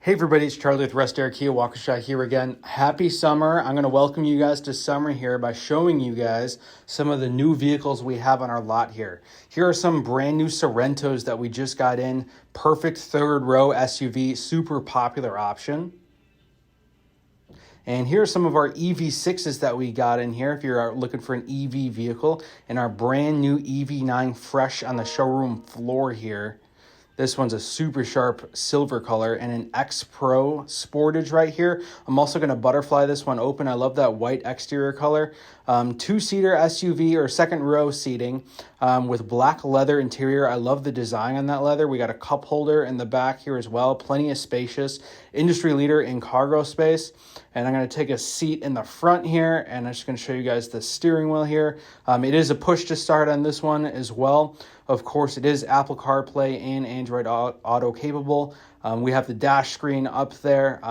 Hey everybody, it's Charlie with Russ Darrow Kia Waukesha here again. Happy summer. I'm going to welcome you guys to summer here by showing you guys some of the new vehicles we have on our lot here. Here are some brand new Sorrentos that we just got in. Perfect third row SUV, super popular option. And here are some of our EV6s that we got in here if you're looking for an EV vehicle. And our brand new EV9 fresh on the showroom floor here. This one's a super sharp silver color and an X Pro Sportage right here. I'm also going to butterfly this one open. I love that white exterior color. Two-seater SUV or second row seating with black leather interior. I love the design on that leather. We got a cup holder in the back here as well. Plenty of spacious. Industry leader in cargo space. And I'm going to take a seat in the front here, and I'm just going to show you guys the steering wheel here. It is a push to start on this one as well. Of course, it is Apple CarPlay and Android Auto capable. We have the dash screen up there.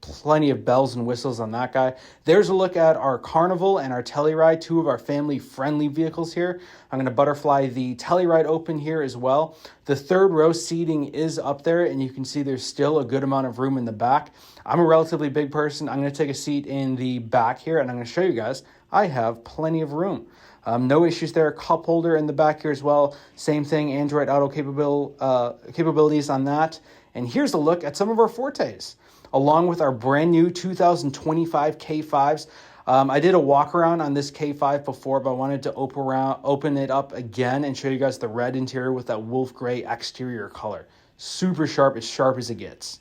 Plenty of bells and whistles on that guy. There's a look at our Carnival and our Telluride, two of our family-friendly vehicles here. I'm going to butterfly the Telluride open here as well. The third row seating is up there, and you can see there's still a good amount of room in the back. I'm a relatively big person. I'm going to take a seat in the back here, and I'm going to show you guys I have plenty of room. No issues there. Cup holder in the back here as well. Same thing, Android Auto capabilities on that. And here's a look at some of our Fortes, along with our brand new 2025 K5s. I did a walk around on this K5 before, but I wanted to open it up again and show you guys the red interior with that wolf gray exterior color. Super sharp, as sharp as it gets.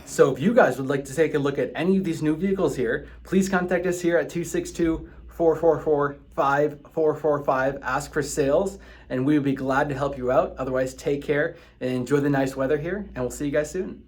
So if you guys would like to take a look at any of these new vehicles here, please contact us here at 262-444-5445. Ask for sales, and we would be glad to help you out. Otherwise, take care and enjoy the nice weather here, and we'll see you guys soon.